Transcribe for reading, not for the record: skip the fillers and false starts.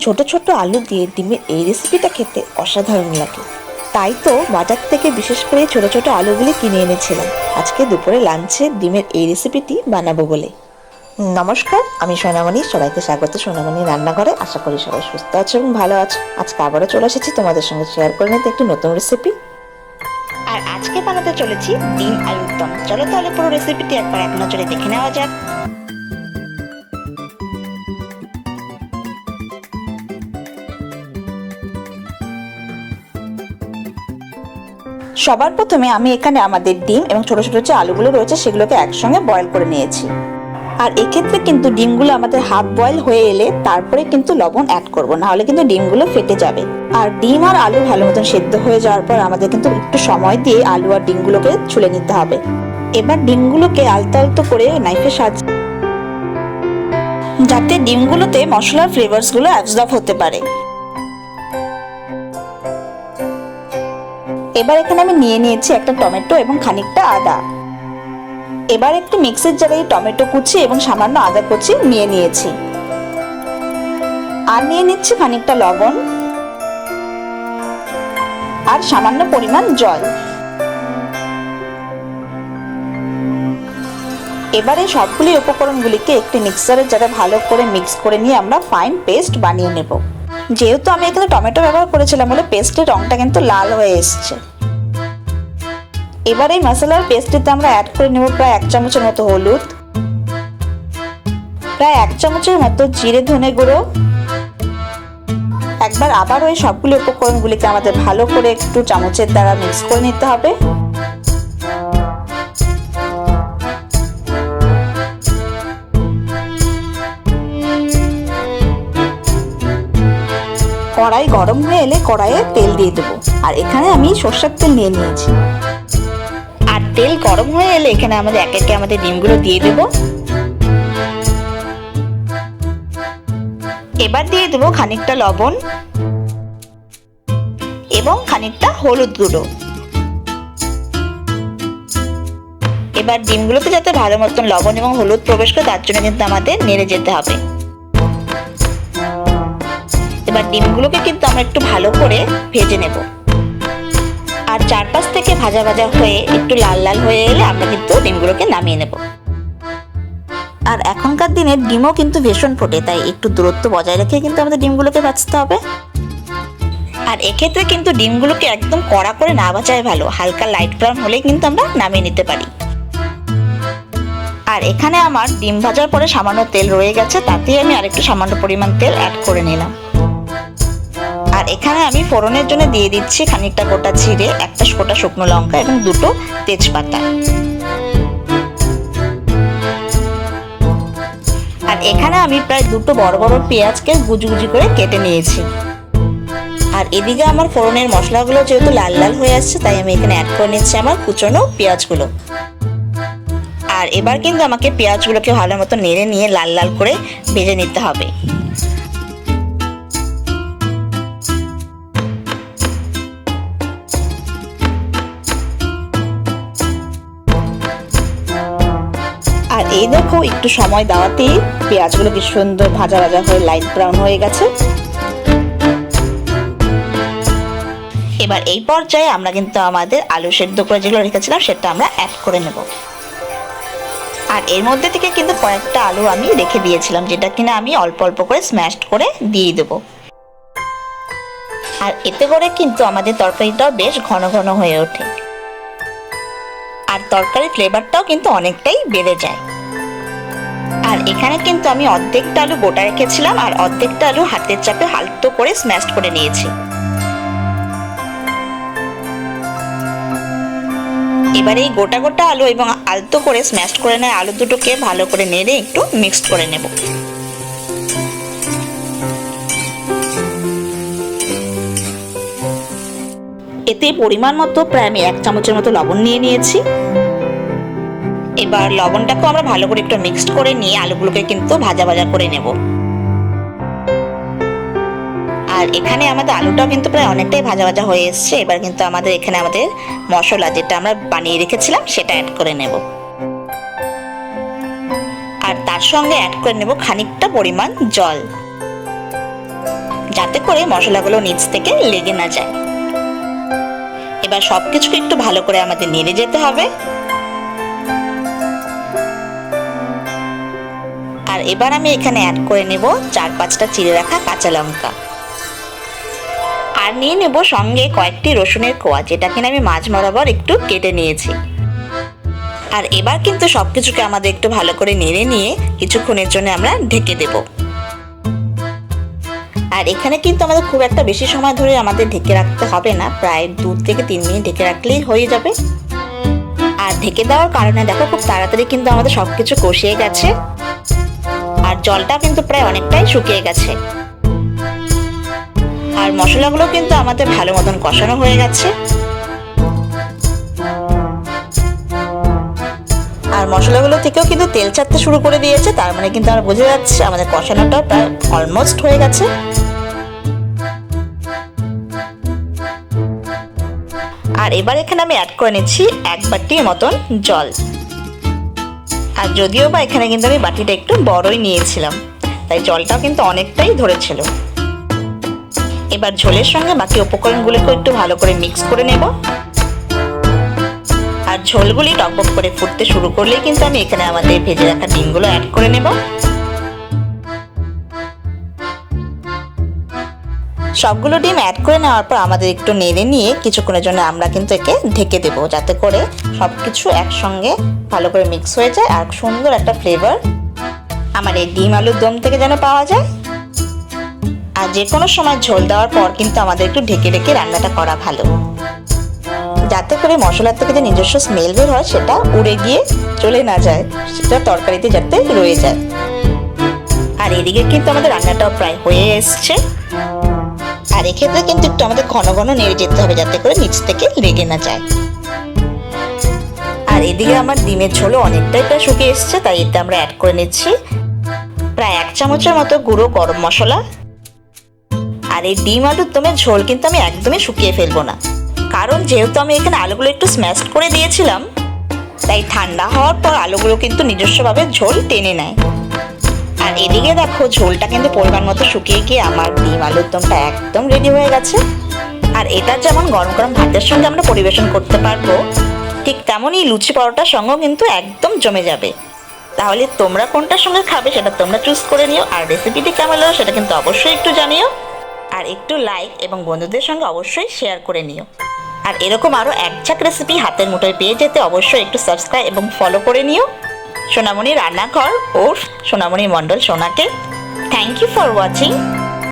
ছোট ছোট আলু দিয়ে ডিমের এই রেসিপিটা খেতে অসাধারণ লাগে। তাই তো বাজার থেকে বিশেষ করে ছোট ছোট আলুগুলি কিনে এনেছিলাম আজকে দুপুরে লাঞ্চে ডিমের এই রেসিপিটি বানাবো বলে। নমস্কার, আমি সোনামণি, সবাইকে স্বাগত সোনামণি রান্নাঘরে। আশা করি সবাই সুস্থ আছো এবং ভালো আছো। আজকে আবারও চলে এসেছি তোমাদের সঙ্গে শেয়ার করে নিতে একটি নতুন রেসিপি। আর আজকে বানাতে চলেছি ডিম আলুর দম। চলো তাহলে পুরো রেসিপিটি একবার এক নজরে দেখে নেওয়া যাক। সবার প্রথমে আমি এখানে আমাদের ডিম এবং ছোট ছোট যে আলুগুলো রয়েছে সেগুলোকে একসঙ্গে বয়েল করে নিয়েছি। আর এক্ষেত্রে কিন্তু ডিমগুলো আমাদের হাফ বয়েল হয়ে এলে তারপরে কিন্তু লবণ অ্যাড করব, না হলে কিন্তু ডিমগুলো ফেটে যাবে। আর ডিম আর আলু ভালো মতন সেদ্ধ হয়ে যাওয়ার পর আমাদের কিন্তু একটু সময় দিয়ে আলু আর ডিমগুলোকে ছুলে নিতে হবে। এবার ডিমগুলোকে আলতো আলতো করে নাইফে সাজিয়ে, যাতে ডিমগুলোতে মশলার ফ্লেভারসগুলো অ্যাবজর্ব হতে পারে। এবার এখানে আমি নিয়ে নিয়েছি একটা টমেটো এবং খানিকটা আদা। এবার একটি মিক্সির জারে টমেটো কুচি এবং সামান্য আদা কুচি নিয়ে নিয়েছি। আর নিয়ে নিচ্ছি খানিকটা লবণ আর সামান্য পরিমাণ জল। এবারে সবগুলি উপকরণগুলিকে একটি মিক্সারের জারে ভালো করে মিক্স করে নিয়ে আমরা ফাইন পেস্ট বানিয়ে নেব। যেহেতু আমি এখানে টমেটো ব্যবহার করেছিলাম বলে পেস্টের রংটা কিন্তু লাল হয়ে এসছে। এবার এই মশলার পেস্টটিতে আমরা অ্যাড করে নেব প্রায় 1 চামচের মতো হলুদ, প্রায় 1 চামচের মতো জিরে ধনে গুঁড়ো। একবার আবার ওই সবগুলো উপকরণগুলিকে আমাদের ভালো করে একটু চামচের দ্বারা মিক্স করে নিতে হবে। কড়াই গরম হয়ে এলে কড়াইয়ে তেল দিয়ে দেবো। আর এখানে আমি সরষের তেল নিয়ে নিয়েছি। আর তেল গরম হয়ে এলে এখানে আমাদের একে একে আমাদের ডিমগুলো দিয়ে দেব। এবার দিয়ে দেবো খানিকটা লবণ এবং খানিকটা হলুদ গুঁড়ো। এবার ডিমগুলোতে যাতে ভালো মতন লবণ এবং হলুদ প্রবেশ করে তার জন্য কিন্তু আমাদের নেড়ে যেতে হবে। এবার ডিমগুলোকে কিন্তু আমরা একটু ভালো করে ভেজে নেব। আর চারপাশ থেকে ভাজা ভাজা হয়ে একটু লাল লাল হয়ে এলে আমরা কিন্তু ডিমগুলোকে নামিয়ে নেব। আর এখনকার দিনে ডিমও কিন্তু ভীষণ ফোটে, তাই একটু দূরত্ব বজায় রেখে কিন্তু আমাদের ডিমগুলোকে ভাজতে হবে। আর এক্ষেত্রে কিন্তু ডিমগুলোকে একদম কড়া করে না ভাজাই ভালো, হালকা লাইট ব্রাউন হলেই কিন্তু আমরা নামিয়ে নিতে পারি। আর এখানে আমার ডিম ভাজার পরে সামান্য তেল রয়ে গেছে, তাতেই আমি আরেকটু সামান্য পরিমাণ তেল অ্যাড করে নিলাম। আর এখানে আমি ফোড়নের জন্য দিয়ে দিচ্ছি খানিকটা গোটা জিরে, একটা গোটা শুকনো লঙ্কা এবং দুটো তেজপাতা। আর এখানে আমি প্রায় দুটো বড় বড় পেঁয়াজকে কুচি করে কেটে নিয়েছি। আর এদিকে আমার ফোড়নের মশলাগুলো যেহেতু লাল লাল হয়ে আসছে, তাই আমি এখানে অ্যাড করে নিচ্ছি আমার কুচনো পেঁয়াজগুলো। আর এবার কিন্তু আমাকে পেঁয়াজগুলোকে ভালো মতো নেড়ে নিয়ে লাল লাল করে ভেজে নিতে হবে। আর এই দেখো একটু সময় দেওয়াতেই পেঁয়াজগুলো কি সুন্দর ভাজা ভাজা হয়ে লাইট ব্রাউন হয়ে গেছে। এবার এই পর্যায়ে আমরা কিন্তু আমাদের আলু সেদ্ধ করে যেগুলো রেখেছিলাম সেটা আমরা অ্যাড করে নেব। আর এর মধ্যে থেকে কিন্তু কয়েকটা আলু আমি রেখে দিয়েছিলাম, যেটা কিনা আমি অল্প অল্প করে স্ম্যাশড করে দিয়ে দেবো। আর এতে করে কিন্তু আমাদের তরকারিটাও বেশ ঘন ঘন হয়ে ওঠে। আর তরকারির ফ্লেভারটাও কিন্তু অনেকটাই বেড়ে যায়। আর এখানে কিন্তু আমি অর্ধেকটা আলু গোটা রেখেছিলাম আর অর্ধেকটা আলু হাতের চাপে হালকা করে স্ম্যাশড করে নিয়েছি। এবার এই গোটা গোটা আলু এবং আলতো করে স্ম্যাশড করে নেয় আলু দুটোকে ভালো করে নেড়ে একটু মিক্সড করে নেব। এতে পরিমাণ মতো প্রায় আমি 1 চামচের মতো লবণ নিয়ে নিয়েছি। এবার লবণটাকে আমরা ভালো করে একটু মিক্সড করে নিয়ে আলুগুলোকে কিন্তু ভাজা ভাজা করে নেব। আর এখানে আমাদের আলুটাও কিন্তু প্রায় অনেকটাই ভাজা ভাজা হয়ে এসছে। এবার কিন্তু আমাদের এখানে আমাদের মশলা যেটা আমরা বানিয়ে রেখেছিলাম সেটা অ্যাড করে নেব। আর তার সঙ্গে অ্যাড করে নেব খানিকটা পরিমাণ জল। যাতে করে মশলাগুলো নিচ থেকে লেগে না যায়। এবার সবকিছুকে একটু ভালো করে আমাদের নেড়ে যেতে হবে। আর এবার আমি এখানে অ্যাড করে নেব 4-5টা চিড়ে রাখা কাঁচা লঙ্কা, আর নিয়ে নেব সঙ্গে কয়েকটি রসুনের কোয়া, যেটা কিনা আমি মাঝ বরাবর একটু কেটে নিয়েছি। আর এবার কিন্তু সবকিছুকে আমাদের একটু ভালো করে নেড়ে নিয়ে কিছুক্ষণের জন্য আমরা ঢেকে দেব। আর এখানে কিন্তু আমাদের খুব একটা বেশি সময় ধরে আমাদের ঢেকে রাখতে হবে না, প্রায় 2 থেকে 3 মিনিট ঢেকে রাখলেই হয়ে যাবে। আর ঢেকে দেওয়ার কারণে দেখো খুব তাড়াতাড়ি কিন্তু আমাদের সবকিছু কষিয়ে গেছে, আর জলটা কিন্তু প্রায় অনেকটাই শুকিয়ে গেছে। আর মশলাগুলো কিন্তু আমাদের ভালো মতন কষানো হয়ে গেছে। আর মশলাগুলো থেকেও কিন্তু তেল ছাড়তে শুরু করে দিয়েছে, তার মানে কিন্তু আমরা বোঝা যাচ্ছে আমাদের কষানোটা প্রায় অলমোস্ট হয়ে গেছে। আর এবার এখানে আমি অ্যাড করে নিচ্ছি 1 বাটি মতন জল। আর যদিও বা এখানে কিন্তু আমি বাটিটা একটু বড়ই নিয়েছিলাম, তাই জলটাও কিন্তু অনেকটাই ধরেছিল। এবার ঝোলের সঙ্গে বাকি উপকরণগুলোকে একটু ভালো করে মিক্স করে নেব। আর ঝোলগুলি টকবক করে ফুটতে শুরু করলেই কিন্তু আমি এখানে আমাদের ভেজে রাখা ডিমগুলো অ্যাড করে নেব। সবগুলো ডিম অ্যাড করে নেওয়ার পর আমাদের একটু নেড়ে নিয়ে কিছুক্ষণের জন্য আমরা কিন্তু একে ঢেকে দেব, যাতে করে সবকিছু একসঙ্গে ভালো করে মিক্স হয়ে যায় আর সুন্দর একটা ফ্লেভার আমার এই ডিম আলুর দম থেকে যেন পাওয়া যায়। আর যে কোনো সময় ঝোল দেওয়ার পর কিন্তু আমাদের একটু ঢেকে ঢেকে রান্নাটা করা ভালো, যাতে করে মশলার থেকে যে নিজস্ব স্মেল বের হয় সেটা উড়ে গিয়ে চলে না যায়, সেটা তরকারিতে যাতে রয়ে যায়। আর এদিকে কিন্তু আমাদের রান্নাটাও প্রায় হয়ে এসছে। আর এক্ষেত্রে কিন্তু একটু আমাদের ঘন ঘন নেড়ে যেতে হবে, যাতে করে নিচ থেকে লেগে না যায়। আর এদিকে আমার ডিমের ঝোলও অনেকটাই প্রায় শুকিয়ে এসছে, তাই এতে আমরা অ্যাড করে নিচ্ছি প্রায় 1 চামচের মতো গুঁড়ো গরম মশলা। আর এই ডিম আলুর দমের ঝোল কিন্তু আমি একদমই শুকিয়ে ফেলবো না, কারণ যেহেতু আমি এখানে আলুগুলো একটু স্ম্যাশ করে দিয়েছিলাম, তাই ঠান্ডা হওয়ার পর আলুগুলো কিন্তু নিজস্বভাবে ঝোল টেনে নেয়। আর এদিকে দেখো ঝোলটা কিন্তু পরিমাণ মতো শুকিয়ে গিয়ে আমার ডিম আলুর দমটা একদম রেডি হয়ে গেছে। আর এটা যেমন গরম গরম ভাতের সঙ্গে আমরা পরিবেশন করতে পারবো, ঠিক তেমনই লুচি পরোটার সঙ্গেও কিন্তু একদম জমে যাবে। তাহলে তোমরা কোনটার সঙ্গে খাবে সেটা তোমরা চুজ করে নিও। আর রেসিপিটি কেমন লাগলো সেটা কিন্তু অবশ্যই একটু জানিও, আর একটু লাইক এবং বন্ধুদের সঙ্গে অবশ্যই শেয়ার করে নিও। আর এরকম আরও একঝাঁক রেসিপি হাতের মুঠোয় পেয়ে যেতে অবশ্যই একটু সাবস্ক্রাইব এবং ফলো করে নিও সোনামণি রান্নাঘর ও সোনামণি মণ্ডল সোনাকে। Thank you for watching.